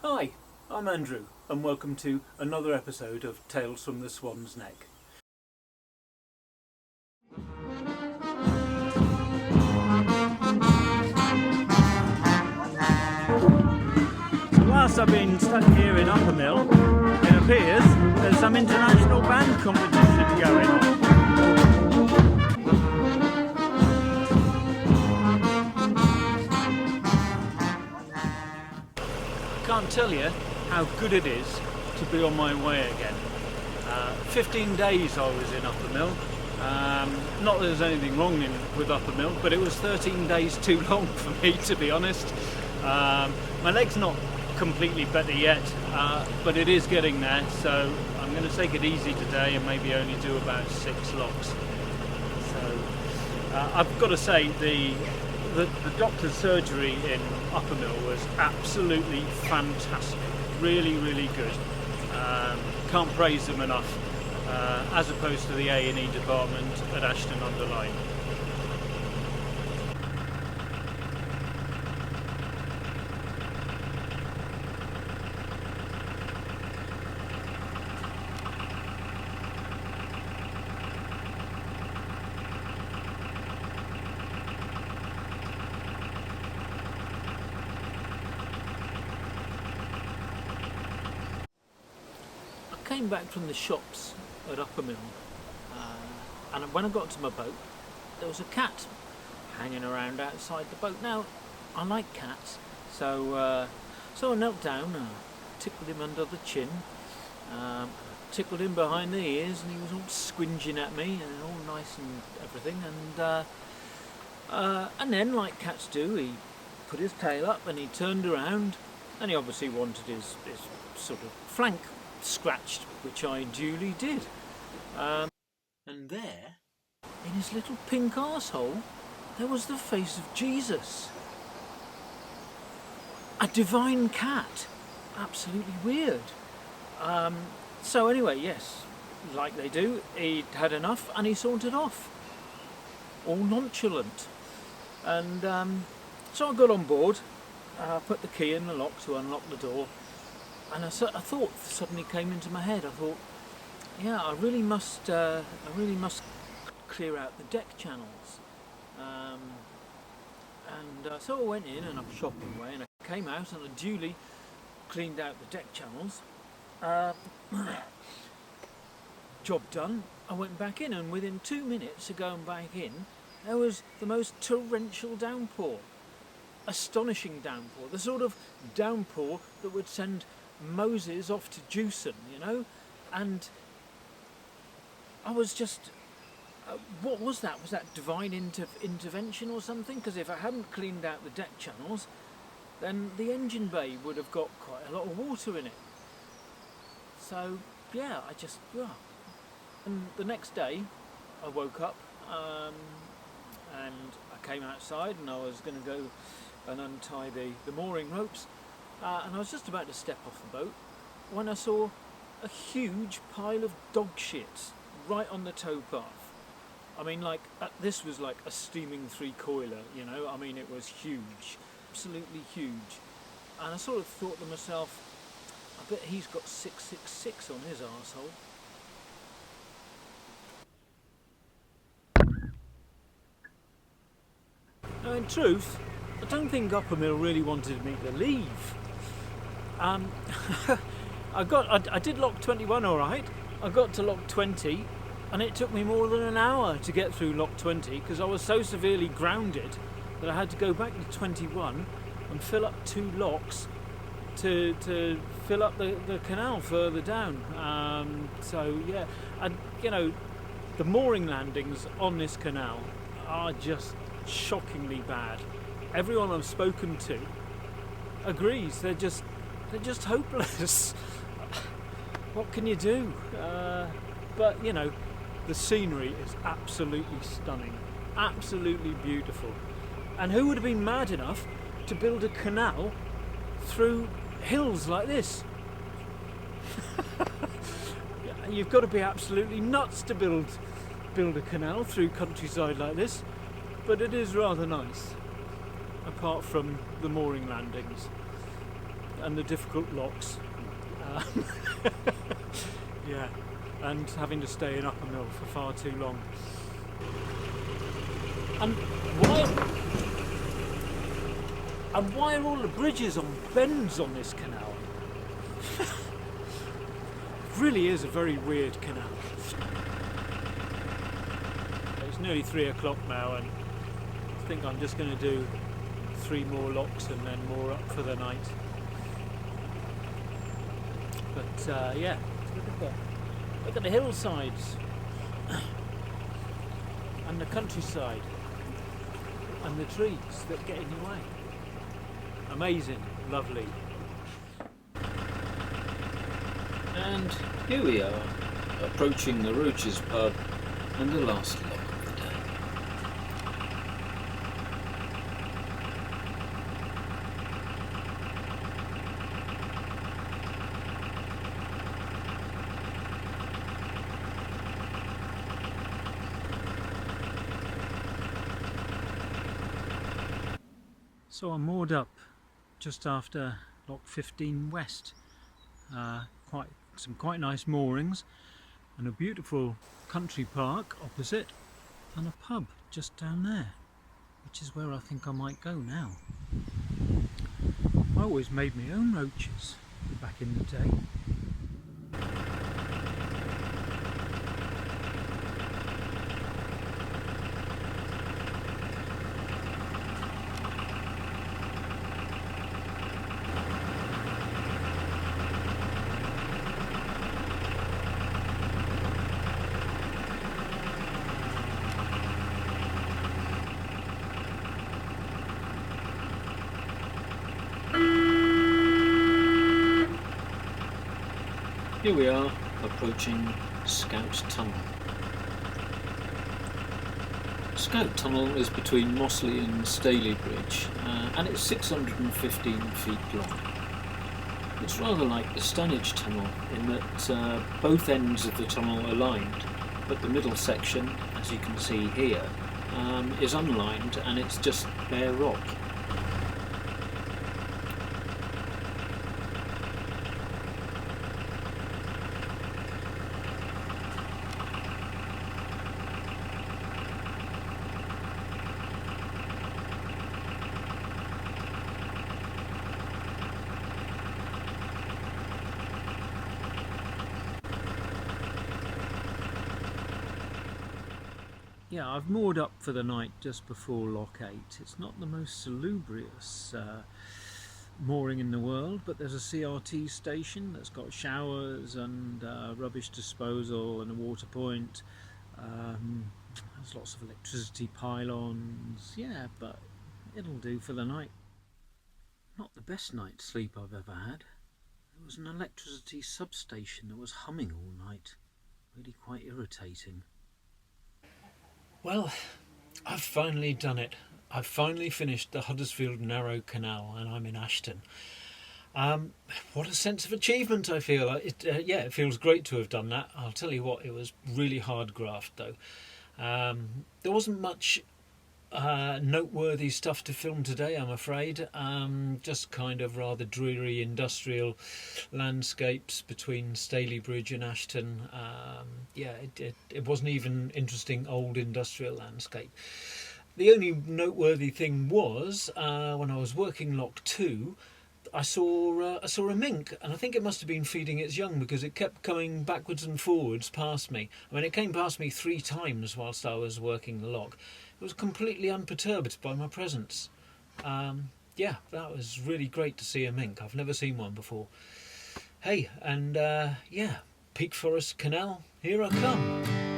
Hi, I'm Andrew and welcome to another episode of Tales from the Swan's Neck. Whilst I've been stuck here in Uppermill, it appears there's some international band competition going on. I can't tell you how good it is to be on my way again. 15 days I was in Uppermill. Not that there's anything wrong with Uppermill, but it was 13 days too long for me, to be honest. My leg's not completely better yet, but it is getting there, so I'm going to take it easy today and maybe only do about 6 locks. So I've got to say the doctor's surgery in Uppermill was absolutely fantastic, really good. Can't praise them enough, as opposed to the A&E department at Ashton Under Lyne. I came back from the shops at Uppermill, and when I got to my boat, there was a cat hanging around outside the boat. Now, I like cats, so I knelt down, tickled him under the chin, tickled him behind the ears, and he was all squinging at me and all nice and everything. And then, like cats do, he put his tail up and he turned around, and he obviously wanted his sort of flank scratched, which I duly did. And there, in his little pink arsehole, there was the face of Jesus. A divine cat. Absolutely weird. So anyway, yes, like they do, he'd had enough and he sauntered off. All nonchalant. And so I got on board, put the key in the lock to unlock the door, and a thought suddenly came into my head. I thought, yeah, I really must clear out the deck channels. So I went in and I'm shopping away, and I came out and I duly cleaned out the deck channels. Job done. I went back in, and within 2 minutes of going back in, there was the most torrential downpour. Astonishing downpour. The sort of downpour that would send Moses off to Jewson, you know. And I was just, what was that? Was that divine intervention or something? Because if I hadn't cleaned out the deck channels, then the engine bay would have got quite a lot of water in it. So yeah, and the next day I woke up, and I came outside and I was going to go and untie the mooring ropes, and I was just about to step off the boat when I saw a huge pile of dog shit right on the towpath. I mean, like, this was like a steaming 3-coiler, you know. I mean, it was huge, absolutely huge. And I sort of thought to myself, I bet he's got 666 on his arsehole. Now, in truth, I don't think Uppermill really wanted me to leave. I did lock 21 all right. I got to lock 20, and it took me more than an hour to get through lock 20 because I was so severely grounded that I had to go back to 21 and fill up 2 locks to fill up the canal further down. So yeah, and you know, the mooring landings on this canal are just shockingly bad. Everyone I've spoken to agrees. They're just hopeless. What can you do? But you know, the scenery is absolutely stunning, absolutely beautiful. And who would have been mad enough to build a canal through hills like this? You've got to be absolutely nuts to build a canal through countryside like this. But it is rather nice, apart from the mooring landings. and the difficult locks. Um, yeah, and having to stay in Uppermill for far too long. And why are all the bridges on bends on this canal? It really is a very weird canal. It's nearly 3 o'clock now, and I think I'm just going to do 3 more locks and then more up for the night. But yeah, look at the hillsides and the countryside and the trees that get in your way. Amazing, lovely. And here we are, approaching the Roaches pub and the last lock of the day. So I'm moored up just after Lock 15 West. Some quite nice moorings and a beautiful country park opposite and a pub just down there, which is where I think I might go now. I always made my own roaches back in the day. Here we are, approaching Scout Tunnel. Scout Tunnel is between Mossley and Staley Bridge, and it's 615 feet long. It's rather like the Stanage Tunnel in that both ends of the tunnel are lined, but the middle section, as you can see here, is unlined and it's just bare rock. Yeah, I've moored up for the night just before Lock 8. It's not the most salubrious mooring in the world, but there's a CRT station that's got showers and rubbish disposal and a water point. There's lots of electricity pylons. Yeah, but it'll do for the night. Not the best night's sleep I've ever had. There was an electricity substation that was humming all night. Really quite irritating. Well, I've finally done it. I've finally finished the Huddersfield Narrow Canal and I'm in Ashton. What a sense of achievement I feel. Yeah, it feels great to have done that. I'll tell you what, it was really hard graft though. There wasn't much noteworthy stuff to film today, I'm afraid. Just kind of rather dreary industrial landscapes between Staley Bridge and Ashton. Yeah, it wasn't even interesting old industrial landscape. The only noteworthy thing was when I was working Lock 2, I saw a mink, and I think it must have been feeding its young because it kept coming backwards and forwards past me. I mean, it came past me 3 times whilst I was working the lock. It was completely unperturbed by my presence. Yeah, that was really great to see a mink. I've never seen one before. Hey, and yeah, Peak Forest Canal, here I come.